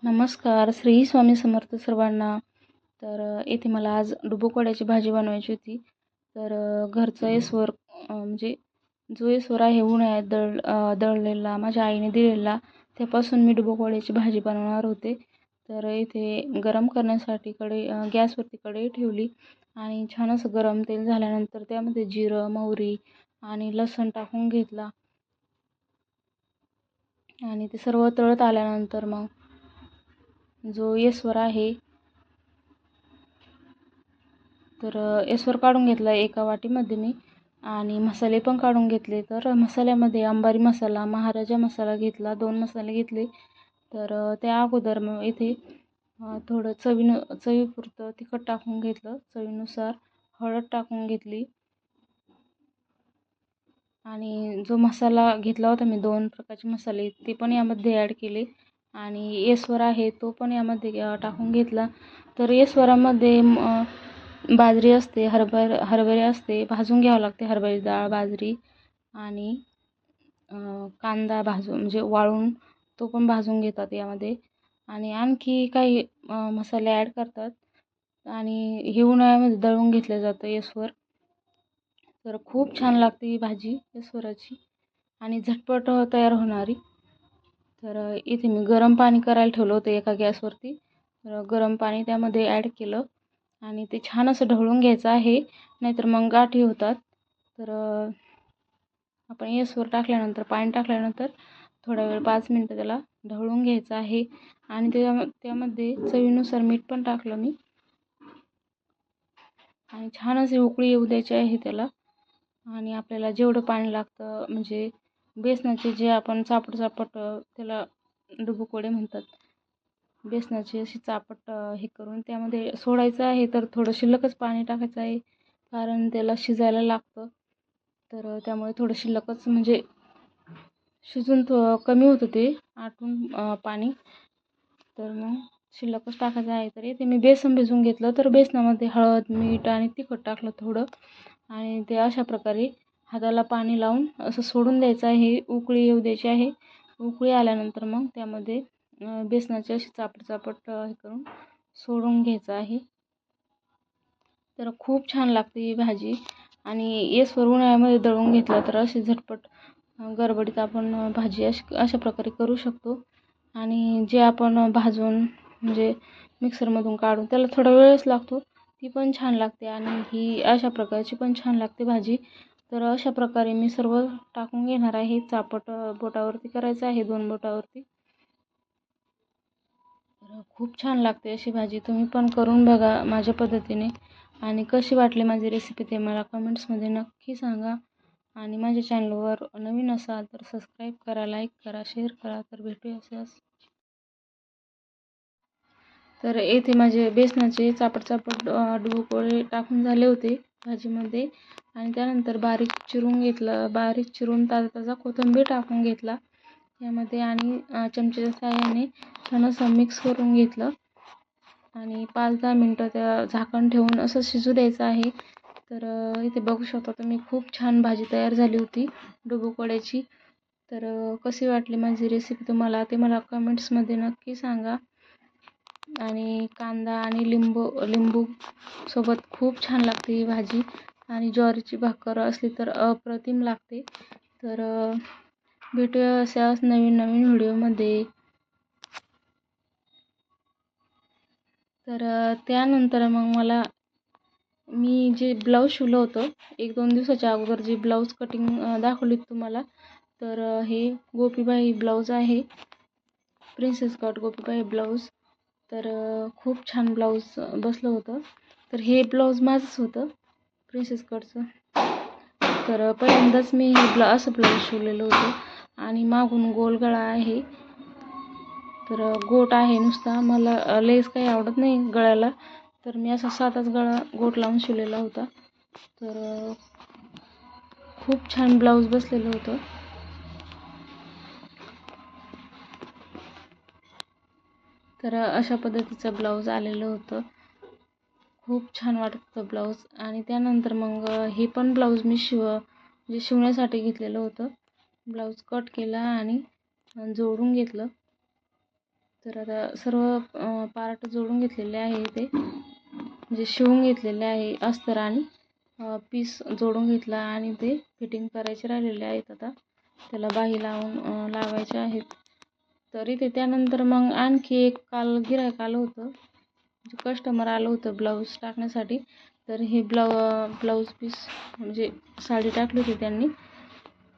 नमस्कार. श्री स्वामी समर्थ सर्वांना. इथे मला आज डुबुकवड्याची भाजी बनवायची होती. घरचं येस्वर म्हणजे जो येस्वर आहे उन्हाळ्यात दळलेला माझ्या आईने दिलेला, त्यापासून मी डुबुकवड्याची भाजी बनवणार होते. इथे गरम करण्यासाठी गॅसवरती कढई ठेवली आणि छान असं गरम तेल झाल्यानंतर त्यामध्ये जिरं, मोहरी आणि लसूण टाकून घेतला आणि ते सर्व तळत आल्यानंतर मग जो येस्वर आहे येस्वर काढून घेतला एका वाटीमध्ये मी आणि मसाले पण काढून घेतले. मसाल्यामध्ये अंबारी मसाला, महाराजा मसाला घेतला, 2 मसाले घेतले. त्या अगोदर मग इथे थोडं चवीपुरतं तिखट टाकून घेतलं, चवीनुसार हळद टाकून घेतली आणि जो मसाला घेतला होता मी 2 प्रकारचे मसाले ते पण यामध्ये ॲड केले आणि येस्वर आहे तो पण यामध्ये टाकून घेतला. येस्वरामध्ये बाजरी असते, हरभरे असते, भाजून घ्यावं लागते हरभऱ्याची डाळ, बाजरी आणि कांदा भाजून म्हणजे वाळून तो पण भाजून घेतात यामध्ये आणि आणखी काही मसाले ॲड करतात आणि हे उन्हाळ्यामध्ये दळून घेतलं जातं येस्वर. खूप छान लागते ही भाजी येस्वराची आणि झटपट तयार होणारी. इथे मी गरम पाणी करायला ठेवलं होतं एका गॅसवरती. गरम पाणी त्यामध्ये ॲड केलं आणि ते छान असं ढवळून घ्यायचं आहे, नाहीतर मग गाठी होतात. आपण येस्वर टाकल्यानंतर पाणी टाकल्यानंतर थोडा वेळ 5 मिनटं त्याला ढवळून घ्यायचं आहे आणि त्यामध्ये चवीनुसार मीठ पण टाकलं मी आणि छान असे उकळी येऊ द्यायची आहे त्याला. आणि आपल्याला जेवढं पाणी लागतं म्हणजे बेसनाचे जे आपण चापट त्याला डुबुकवडे म्हणतात, बेसनाची अशी चापट हे करून त्यामध्ये सोडायचं आहे. थोडं शिल्लकच पाणी टाकायचं आहे कारण त्याला शिजायला लागतं. त्यामुळे थोडं शिल्लकच म्हणजे शिजून कमी होतं ते आटून पाणी, मग शिल्लकच टाकायचं आहे. इथे मी बेसन भिजवून घेतलं, बेसनामध्ये हळद, मीठ आणि तिखट टाकलं थोडं आणि ते अशा प्रकारे हाताला पाणी लावून असं सोडून द्यायचं आहे, उकळी येऊ द्यायची आहे. उकळी आल्यानंतर मग त्यामध्ये बेसनाची अशी चापट हे करून सोडून घ्यायचं आहे. खूप छान लागते ही भाजी आणि येस्वर उन्हाळ्यामध्ये दळून घेतला तर अशी झटपट गडबडीत आपण भाजी अशा प्रकारे करू शकतो. आणि जे आपण भाजून म्हणजे मिक्सरमधून काढून त्याला थोडा वेळच लागतो, ती पण छान लागते आणि ही अशा प्रकारची पण छान लागते भाजी. अशा प्रकारे मी सर्व टाकून घेणार आहे. चापट बोटावरती करायचं आहे, 2 बोटावरती. खूप छान लागते अशी भाजी. तुम्ही पण करून बघा माझ्या पद्धतीने आणि कशी वाटली माझी रेसिपी ते मला कमेंट्समध्ये नक्की सांगा. आणि माझ्या चॅनलवर नवीन असाल तर सबस्क्राईब करा, लाईक करा, शेअर करा. भेटूया असंच. येथे माझे बेसनाचे चापट डुबुकवडे टाकून झाले होते भाजीमध्ये आणि त्यानंतर बारीक चिरून ताजा कोथिंबीर टाकून घेतला यामध्ये आणि चमच्याच्या साहाय्याने छान असं मिक्स करून घेतलं आणि 5-10 मिनटं त्या झाकण ठेवून असं शिजू द्यायचं आहे. इथे बघू शकता तुम्ही खूप छान भाजी तयार झाली होती डुबुकवड्याची. कशी वाटली माझी रेसिपी तुम्हाला ते मला कमेंट्समध्ये नक्की सांगा. आणि कांदा आणि लिंबू सोबत खूप छान लागते ही भाजी आणि ज्वारीची भाकर असली तर अप्रतिम लागते. भेटूया अशाच नवीन व्हिडिओमध्ये. त्यानंतर मग मी जे ब्लाऊज शिवलं होतं 1-2 दिवसाच्या अगोदर, जी ब्लाऊज कटिंग दाखवली तुम्हाला, हे गोपीबाई ब्लाऊज आहे, प्रिन्सेस कट गोपीबाई ब्लाऊज. खूप छान ब्लाऊज बसलं होतं. हे ब्लाऊज माझंच होतं प्रिन्सेस कटचं. पहिल्यांदाच मी हे असं ब्लाऊज शिवलेलं होतं आणि मागून गोल गळा आहे. गोट आहे नुसता, मला लेस काही आवडत नाही गळ्याला, मी असा साधाच गळा गोट लावून शिवलेला होता. खूप छान ब्लाऊज बसलेलं होतं. अशा पद्धतीचं ब्लाऊज आलेलं होतं. खूप छान वाटत होतं ब्लाऊज. आणि त्यानंतर मग हे पण ब्लाऊज मी शिवण्यासाठी घेतलेलं होतं. ब्लाऊज कट केला आणि जोडून घेतलं. तर आता सर्व पार्ट जोडून घेतलेले आहे ते, म्हणजे शिवून घेतलेले आहे अस्तर आणि पीस जोडून घेतला आणि ते फिटिंग करायचे राहिलेले आहेत. आता त्याला बाही लावून लावायचे आहेत. तर इथे त्यानंतर मग आणखी एक काल गिऱ्हाईक आलं होतं, म्हणजे कस्टमर आलं होतं ब्लाऊज टाकण्यासाठी. तर हे ब्लाऊज पीस म्हणजे साडी टाकली होती त्यांनी.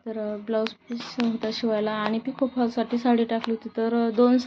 तर ब्लाऊज पीस होता शिवायला आणि पिको फॉलसाठी साडी टाकली होती. तर 2